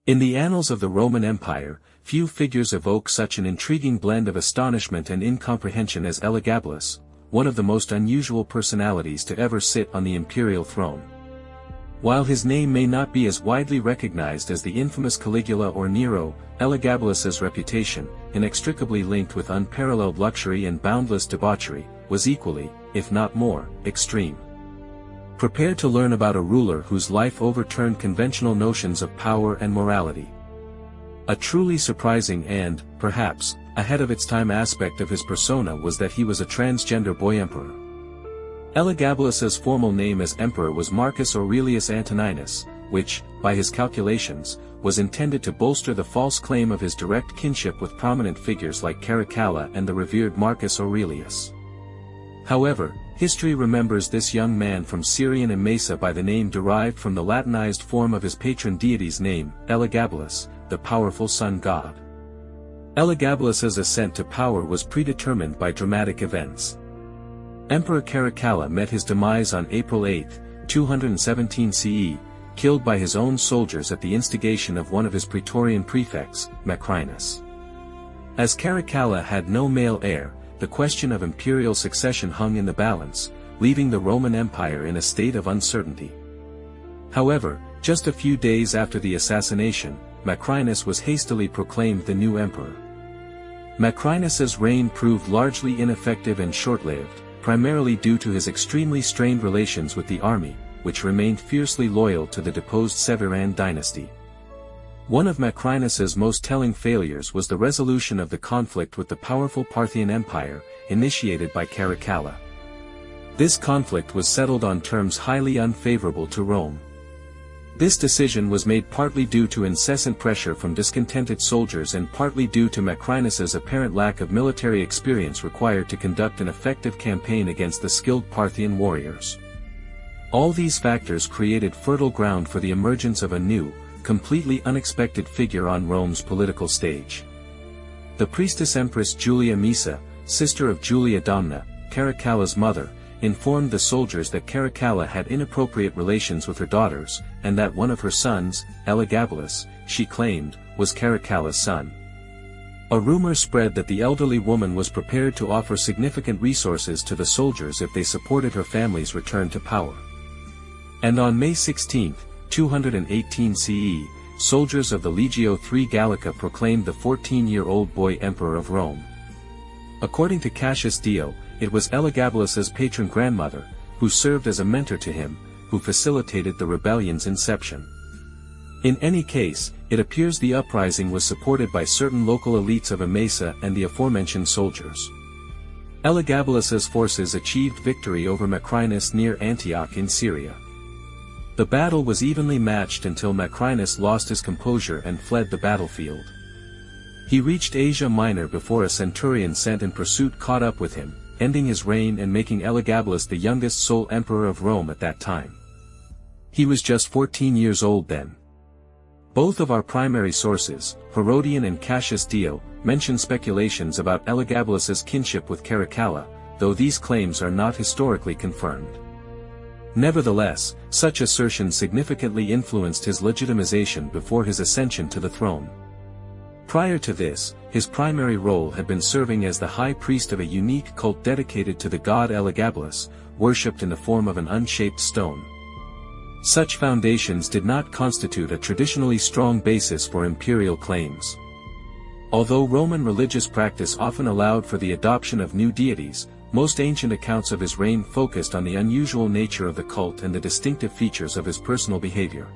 In the annals of the Roman Empire, few figures evoke such an intriguing blend of astonishment and incomprehension as Elagabalus, one of the most unusual personalities to ever sit on the imperial throne. While his name may not be as widely recognized as the infamous Caligula or Nero, Elagabalus's reputation, inextricably linked with unparalleled luxury and boundless debauchery, was equally, if not more, extreme. Prepare to learn about a ruler whose life overturned conventional notions of power and morality. A truly surprising and, perhaps, ahead of its time aspect of his persona was that he was a transgender boy emperor. Elagabalus's formal name as emperor was Marcus Aurelius Antoninus, which, by his calculations, was intended to bolster the false claim of his direct kinship with prominent figures like Caracalla and the revered Marcus Aurelius. However, history remembers this young man from Syrian Emesa by the name derived from the Latinized form of his patron deity's name, Elagabalus, the powerful sun god. Elagabalus's ascent to power was predetermined by dramatic events. Emperor Caracalla met his demise on April 8, 217 CE, killed by his own soldiers at the instigation of one of his praetorian prefects, Macrinus. As Caracalla had no male heir, the question of imperial succession hung in the balance, leaving the Roman Empire in a state of uncertainty. However, just a few days after the assassination, Macrinus was hastily proclaimed the new emperor. Macrinus's reign proved largely ineffective and short-lived, primarily due to his extremely strained relations with the army, which remained fiercely loyal to the deposed Severan dynasty. One of Macrinus's most telling failures was the resolution of the conflict with the powerful Parthian Empire, initiated by Caracalla. This conflict was settled on terms highly unfavorable to Rome. This decision was made partly due to incessant pressure from discontented soldiers and partly due to Macrinus's apparent lack of military experience required to conduct an effective campaign against the skilled Parthian warriors. All these factors created fertile ground for the emergence of a new, completely unexpected figure on Rome's political stage. The priestess Empress Julia Maesa, sister of Julia Domna, Caracalla's mother, informed the soldiers that Caracalla had inappropriate relations with her daughters, and that one of her sons, Elagabalus, she claimed, was Caracalla's son. A rumor spread that the elderly woman was prepared to offer significant resources to the soldiers if they supported her family's return to power. And on May 16, 218 CE, soldiers of the Legio III Gallica proclaimed the 14-year-old boy emperor of Rome. According to Cassius Dio, it was Elagabalus's patron grandmother, who served as a mentor to him, who facilitated the rebellion's inception. In any case, it appears the uprising was supported by certain local elites of Emesa and the aforementioned soldiers. Elagabalus's forces achieved victory over Macrinus near Antioch in Syria. The battle was evenly matched until Macrinus lost his composure and fled the battlefield. He reached Asia Minor before a centurion sent in pursuit caught up with him, ending his reign and making Elagabalus the youngest sole emperor of Rome at that time. He was just 14 years old then. Both of our primary sources, Herodian and Cassius Dio, mention speculations about Elagabalus's kinship with Caracalla, though these claims are not historically confirmed. Nevertheless, such assertions significantly influenced his legitimization before his ascension to the throne. Prior to this, his primary role had been serving as the high priest of a unique cult dedicated to the god Elagabalus, worshipped in the form of an unshaped stone. Such foundations did not constitute a traditionally strong basis for imperial claims. Although Roman religious practice often allowed for the adoption of new deities, most ancient accounts of his reign focused on the unusual nature of the cult and the distinctive features of his personal behavior.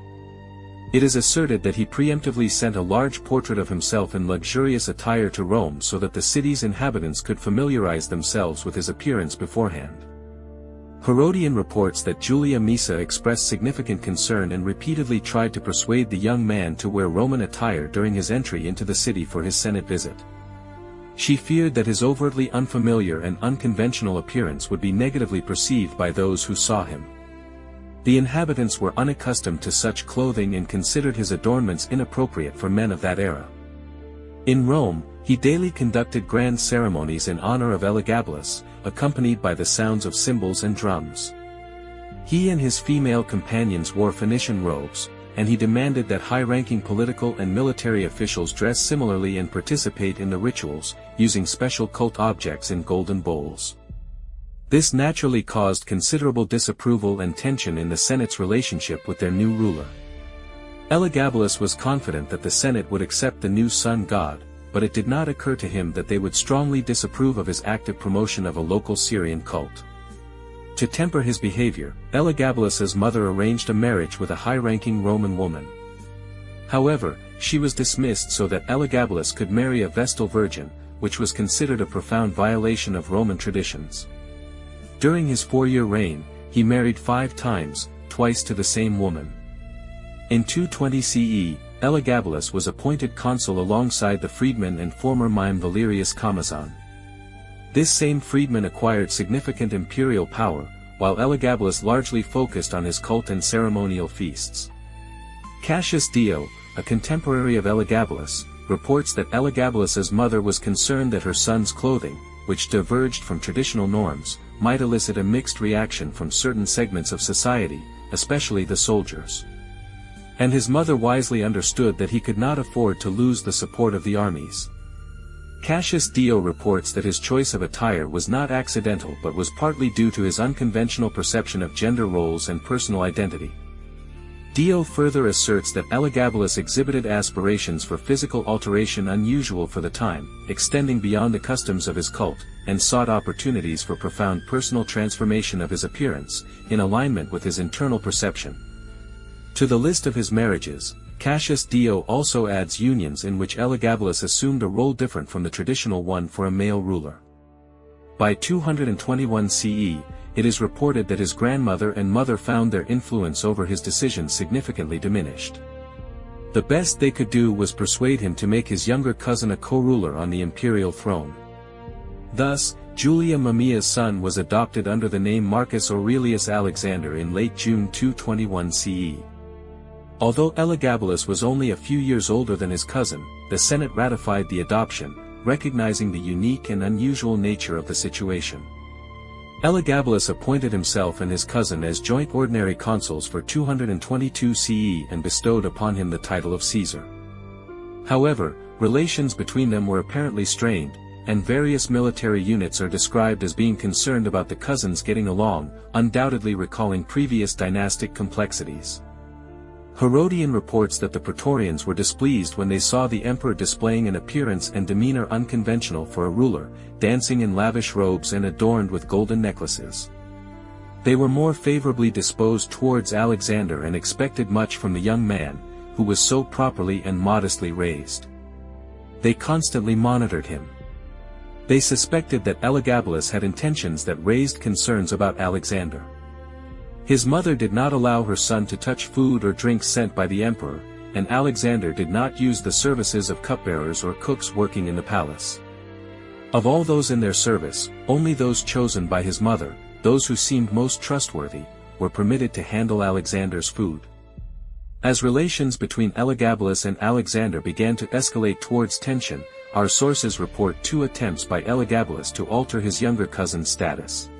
It is asserted that he preemptively sent a large portrait of himself in luxurious attire to Rome so that the city's inhabitants could familiarize themselves with his appearance beforehand. Herodian reports that Julia Maesa expressed significant concern and repeatedly tried to persuade the young man to wear Roman attire during his entry into the city for his Senate visit. She feared that his overtly unfamiliar and unconventional appearance would be negatively perceived by those who saw him. The inhabitants were unaccustomed to such clothing and considered his adornments inappropriate for men of that era. In Rome, he daily conducted grand ceremonies in honor of Elagabalus, accompanied by the sounds of cymbals and drums. He and his female companions wore Phoenician robes, and he demanded that high-ranking political and military officials dress similarly and participate in the rituals, using special cult objects in golden bowls. This naturally caused considerable disapproval and tension in the Senate's relationship with their new ruler. Elagabalus was confident that the Senate would accept the new sun god, but it did not occur to him that they would strongly disapprove of his active promotion of a local Syrian cult. To temper his behavior, Elagabalus's mother arranged a marriage with a high-ranking Roman woman. However, she was dismissed so that Elagabalus could marry a Vestal virgin, which was considered a profound violation of Roman traditions. During his 4-year reign, he married 5 times, twice to the same woman. In 220 CE, Elagabalus was appointed consul alongside the freedman and former mime Valerius Camazon. This same freedman acquired significant imperial power, while Elagabalus largely focused on his cult and ceremonial feasts. Cassius Dio, a contemporary of Elagabalus, reports that Elagabalus's mother was concerned that her son's clothing, which diverged from traditional norms, might elicit a mixed reaction from certain segments of society, especially the soldiers. And his mother wisely understood that he could not afford to lose the support of the armies. Cassius Dio reports that his choice of attire was not accidental but was partly due to his unconventional perception of gender roles and personal identity. Dio further asserts that Elagabalus exhibited aspirations for physical alteration unusual for the time, extending beyond the customs of his cult, and sought opportunities for profound personal transformation of his appearance, in alignment with his internal perception. To the list of his marriages, Cassius Dio also adds unions in which Elagabalus assumed a role different from the traditional one for a male ruler. By 221 CE, it is reported that his grandmother and mother found their influence over his decisions significantly diminished. The best they could do was persuade him to make his younger cousin a co-ruler on the imperial throne. Thus, Julia Mamaea's son was adopted under the name Marcus Aurelius Alexander in late June 221 CE. Although Elagabalus was only a few years older than his cousin, the Senate ratified the adoption, recognizing the unique and unusual nature of the situation. Elagabalus appointed himself and his cousin as joint ordinary consuls for 222 CE and bestowed upon him the title of Caesar. However, relations between them were apparently strained, and various military units are described as being concerned about the cousins getting along, undoubtedly recalling previous dynastic complexities. Herodian reports that the Praetorians were displeased when they saw the emperor displaying an appearance and demeanor unconventional for a ruler, dancing in lavish robes and adorned with golden necklaces. They were more favorably disposed towards Alexander and expected much from the young man, who was so properly and modestly raised. They constantly monitored him. They suspected that Elagabalus had intentions that raised concerns about Alexander. His mother did not allow her son to touch food or drink sent by the emperor, and Alexander did not use the services of cupbearers or cooks working in the palace. Of all those in their service, only those chosen by his mother, those who seemed most trustworthy, were permitted to handle Alexander's food. As relations between Elagabalus and Alexander began to escalate towards tension, our sources report 2 attempts by Elagabalus to alter his younger cousin's status.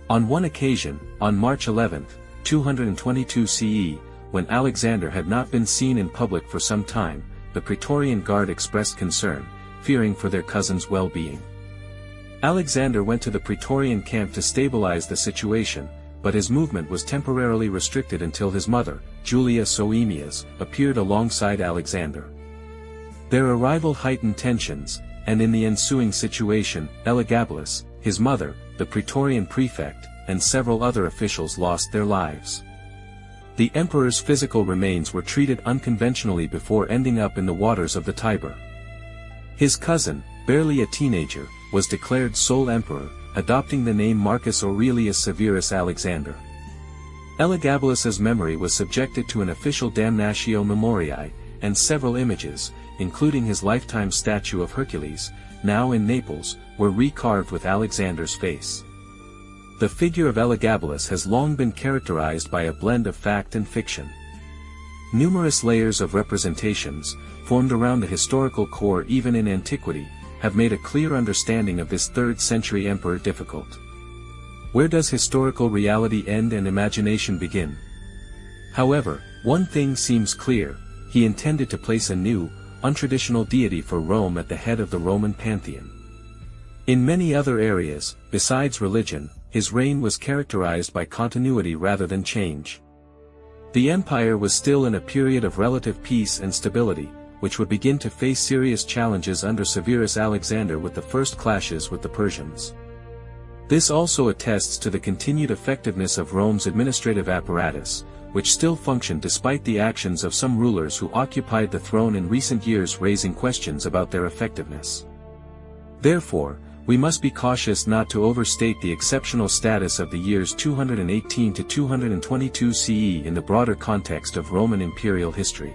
On one occasion, on March 11, 222 CE, when Alexander had not been seen in public for some time, the Praetorian Guard expressed concern, fearing for their cousin's well-being. Alexander went to the Praetorian camp to stabilize the situation, but his movement was temporarily restricted until his mother, Julia Soaemias, appeared alongside Alexander. Their arrival heightened tensions, and in the ensuing situation, Elagabalus, his mother, the Praetorian prefect, and several other officials lost their lives. The emperor's physical remains were treated unconventionally before ending up in the waters of the Tiber. His cousin, barely a teenager, was declared sole emperor, adopting the name Marcus Aurelius Severus Alexander. Elagabalus's memory was subjected to an official damnatio memoriae, and several images, including his lifetime statue of Hercules, now in Naples, were recarved with Alexander's face. The figure of Elagabalus has long been characterized by a blend of fact and fiction. Numerous layers of representations, formed around the historical core even in antiquity, have made a clear understanding of this 3rd century emperor difficult. Where does historical reality end and imagination begin? However, One thing seems clear: he intended to place a new, untraditional deity for Rome at the head of the Roman pantheon. In many other areas, besides religion, his reign was characterized by continuity rather than change. The empire was still in a period of relative peace and stability, which would begin to face serious challenges under Severus Alexander with the first clashes with the Persians. This also attests to the continued effectiveness of Rome's administrative apparatus, which still functioned despite the actions of some rulers who occupied the throne in recent years, raising questions about their effectiveness. Therefore, we must be cautious not to overstate the exceptional status of the years 218 to 222 CE in the broader context of Roman imperial history.